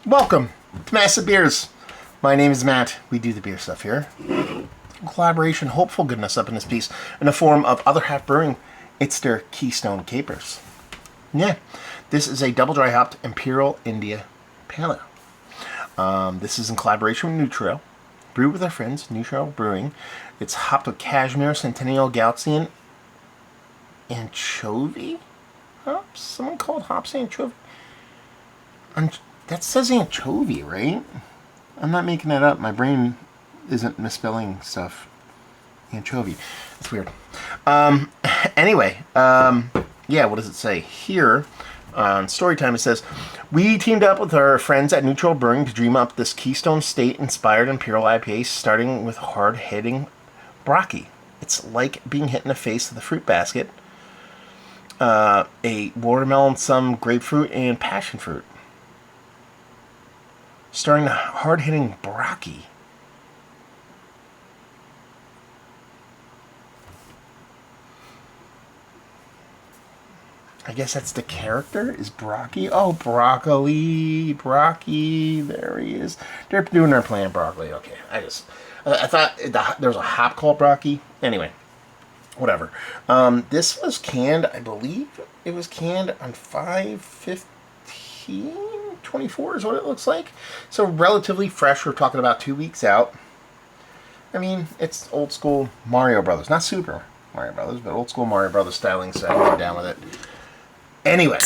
Welcome to Massive Beers. My name is Matt. We do the beer stuff here. Collaboration, hopeful goodness up in this piece in the form of Other Half Brewing. It's their Keystone Capers. Yeah, this is a double dry hopped Imperial India Pale Ale. This is in collaboration with New Trail. Brewed with our friends, New Trail Brewing. It's hopped with cashmere, centennial, Galician, anchovy hops. Someone called hops anchovy. That says anchovy, right? I'm not making that up. My brain isn't misspelling stuff. Anchovy. It's weird. Anyway, yeah, what does it say? Here, on Storytime, it says, we teamed up with our friends at Neutral Brewing to dream up this Keystone State-inspired Imperial IPA, starting with hard-hitting brockie. It's like being hit in the face with a fruit basket, a watermelon, some grapefruit, and passion fruit. Starring the hard-hitting brockie. I guess that's the character, is Brocky. Oh, broccoli. Brocky. There he is. They're doing their plan, broccoli. Okay, I thought there was a hop called Brocky. Anyway, whatever. This was canned, I believe it was canned on 5/15/24 is what it looks like. So relatively fresh. We're talking about 2 weeks out. I mean, it's old school Mario Brothers. Not Super Mario Brothers, but old school Mario Brothers styling, so I'm down with it. Anyway,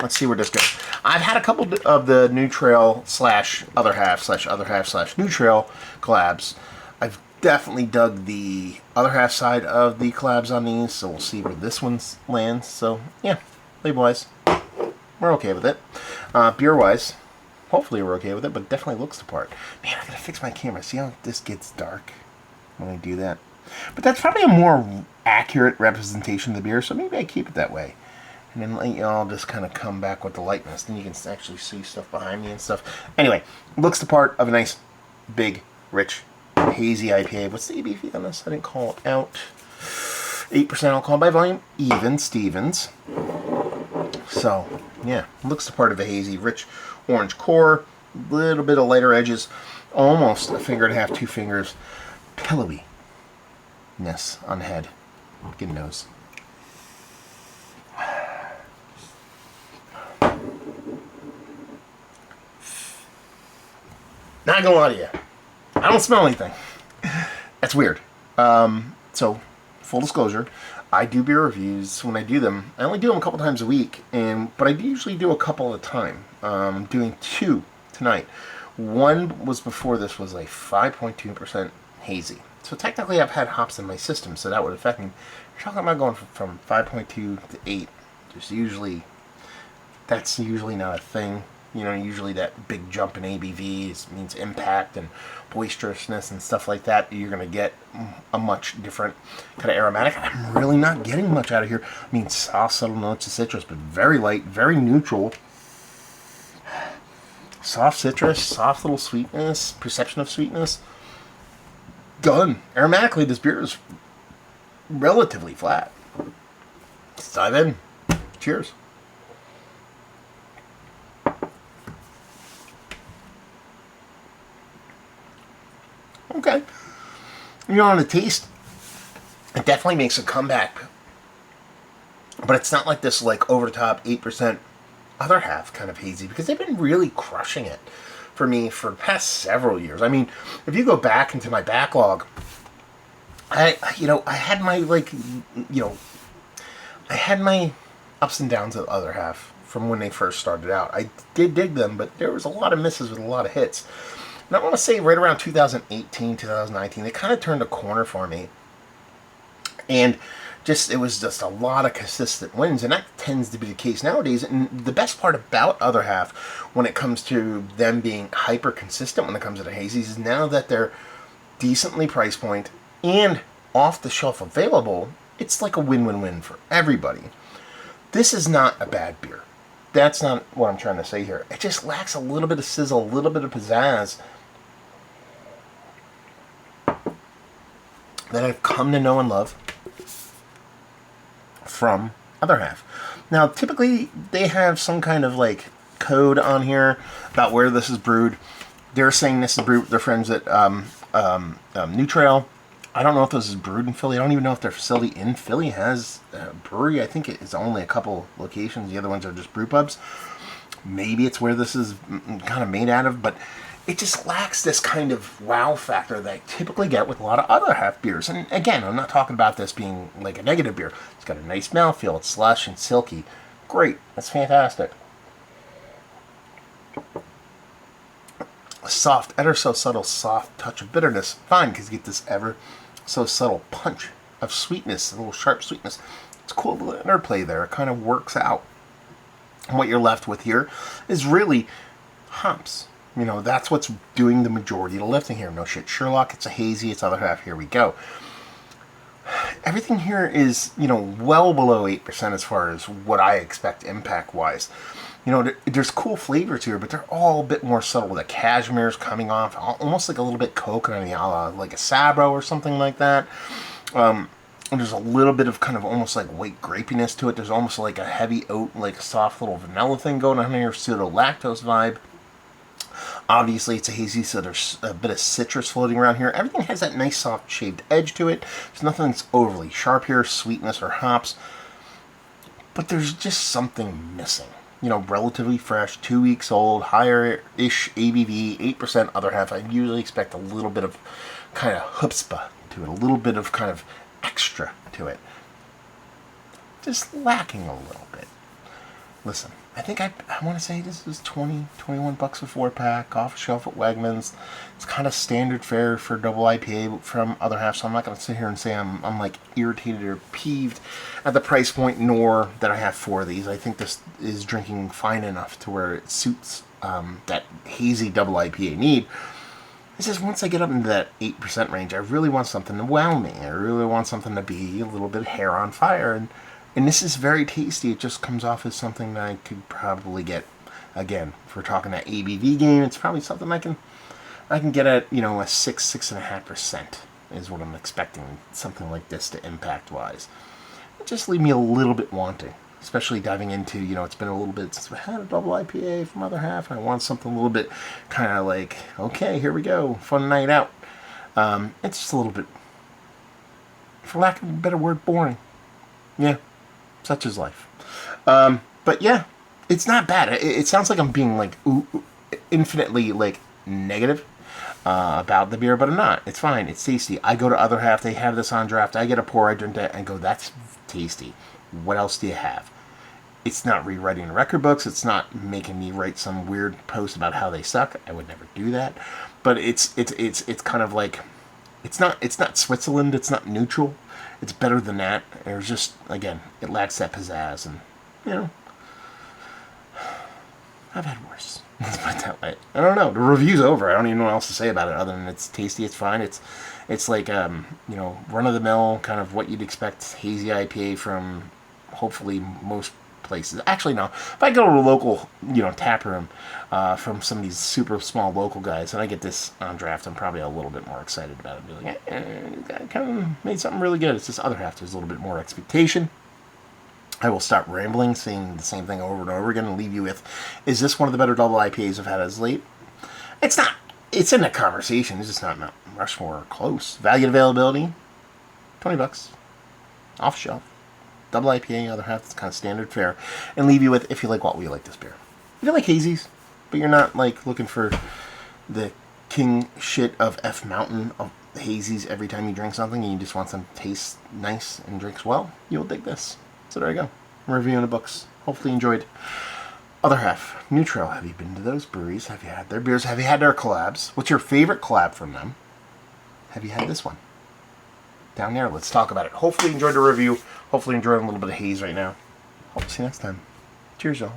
let's see where this goes. I've had a couple of the New Trail / Other Half / New Trail collabs. I've definitely dug the Other Half side of the collabs on these, so we'll see where this one lands. So, yeah, label-wise, we're okay with it. Beer-wise, hopefully we're okay with it, but definitely looks the part. Man, I gotta fix my camera. See how this gets dark when I do that? But that's probably a more accurate representation of the beer, so maybe I keep it that way. And then let y'all just kind of come back with the lightness. Then you can actually see stuff behind me and stuff. Anyway, looks the part of a nice, big, rich, hazy IPA. What's the ABV on this? I didn't call it out. 8% alcohol by volume. Even Stevens. So, yeah. Looks the part of a hazy, rich, orange core. Little bit of lighter edges. Almost a finger and a half, 2 fingers. Pillowiness on the head. Good nose. Not gonna lie to you, I don't smell anything. That's weird. So, full disclosure, I do beer reviews. When I do them, I only do them a couple times a week, but I usually do a couple at a time. I'm doing 2 tonight. One was before this was a 5.2% hazy. So technically I've had hops in my system, so that would affect me. You're talking about going from 5.2 to 8. That's usually not a thing. You know, usually that big jump in ABV means impact and boisterousness and stuff like that. You're going to get a much different kind of aromatic. I'm really not getting much out of here. I mean, soft, subtle notes of citrus, but very light, very neutral. Soft citrus, soft little sweetness, perception of sweetness. Done. Aromatically, this beer is relatively flat. Let's dive in. Cheers. Okay. You know, on the taste, it definitely makes a comeback. But it's not like this, like, over-the-top 8% Other Half kind of hazy, because they've been really crushing it for me for the past several years. I mean, if you go back into my backlog, I had my, I had my ups and downs of Other Half from when they first started out. I did dig them, but there was a lot of misses with a lot of hits. And I want to say right around 2018, 2019, they kind of turned a corner for me. And it was just a lot of consistent wins, and that tends to be the case nowadays. And the best part about Other Half, when it comes to them being hyper consistent when it comes to the hazies, is now that they're decently price point and off the shelf available, it's like a win-win-win for everybody. This is not a bad beer. That's not what I'm trying to say here. It just lacks a little bit of sizzle, a little bit of pizzazz that I've come to know and love from Other Half. Now, typically, they have some kind of, like, code on here about where this is brewed. They're saying this is brewed. Their friends at New Trail. I don't know if this is brewed in Philly. I don't even know if their facility in Philly has a brewery. I think it's only a couple locations. The other ones are just brew pubs. Maybe it's where this is kind of made out of, but it just lacks this kind of wow factor that I typically get with a lot of other half beers. And again, I'm not talking about this being like a negative beer. It's got a nice mouthfeel. It's slush and silky. Great. That's fantastic. A soft, ever so subtle, soft touch of bitterness. Fine, because you get this ever so subtle punch of sweetness, a little sharp sweetness. It's a cool little interplay there. It kind of works out. And what you're left with here is really hops. You know, that's what's doing the majority of the lifting here. No shit, Sherlock, it's a hazy, it's other half, here we go. Everything here is, you know, well below 8% as far as what I expect impact-wise. You know, there's cool flavors here, but they're all a bit more subtle. The cashmere's coming off, almost like a little bit coconut-y, like a Sabro or something like that. And there's a little bit of kind of almost like white grapiness to it. There's almost like a heavy oat, like a soft little vanilla thing going on here, pseudo-lactose vibe. Obviously, it's a hazy, so there's a bit of citrus floating around here. Everything has that nice, soft, shaved edge to it. There's nothing that's overly sharp here, sweetness or hops. But there's just something missing. You know, relatively fresh, 2 weeks old, higher-ish ABV, 8% other half. I usually expect a little bit of kind of chutzpah to it, a little bit of kind of extra to it. Just lacking a little bit. Listen, I think I want to say this is 20, 21 bucks a 4-pack, off the shelf at Wegmans. It's kind of standard fare for double IPA from other half, so I'm not going to sit here and say I'm like irritated or peeved at the price point, nor that I have 4 of these. I think this is drinking fine enough to where it suits that hazy double IPA need. It's just once I get up into that 8% range, I really want something to wow me. I really want something to be a little bit hair on fire, and this is very tasty. It just comes off as something that I could probably get, again, if we're talking that ABV game, it's probably something I can get at, you know, a 6.5% is what I'm expecting something like this to impact-wise. It just leave me a little bit wanting, especially diving into, you know, it's been a little bit since we had a double IPA from other half, and I want something a little bit kind of like, okay, here we go, fun night out. It's just a little bit, for lack of a better word, boring. Yeah. Such is life. But yeah, it's not bad. It sounds like I'm being like infinitely like negative about the beer, but I'm not. It's fine. It's tasty. I go to other half. They have this on draft. I get a pour. I drink that and go, that's tasty. What else do you have? It's not rewriting the record books. It's not making me write some weird post about how they suck. I would never do that. But it's kind of like, it's not Switzerland. It's not neutral. It's better than that. There's just, again, it lacks that pizzazz, and, you know, I've had worse. Let's put it that way. I don't know. The review's over. I don't even know what else to say about it other than it's tasty, it's fine. It's like, you know, run-of-the-mill, kind of what you'd expect hazy IPA from, hopefully, most places. Actually, no. If I go to a local, you know, tap room from some of these super small local guys, and I get this on draft, I'm probably a little bit more excited about it. Be like, I kind of made something really good. It's this other half. There's a little bit more expectation. I will stop rambling, saying the same thing over and over again, and leave you with, is this one of the better double IPAs I've had as late? It's not. It's in the conversation. It's just not Mount Rushmore or close. Value and availability, $20. Off shelf. Double IPA, other half, that's kind of standard fare. And leave you with, if you like what we like this beer. If you like hazies, but you're not like looking for the king shit of F Mountain of hazies every time you drink something and you just want some taste nice and drinks well, you'll dig this. So there you go. I'm reviewing the books. Hopefully you enjoyed. Other half, New Trail. Have you been to those breweries? Have you had their beers? Have you had their collabs? What's your favorite collab from them? Have you had this one? Down there, let's talk about it. Hopefully you enjoyed the review. Hopefully you enjoyed a little bit of haze right now. Hope to see you next time. Cheers, y'all.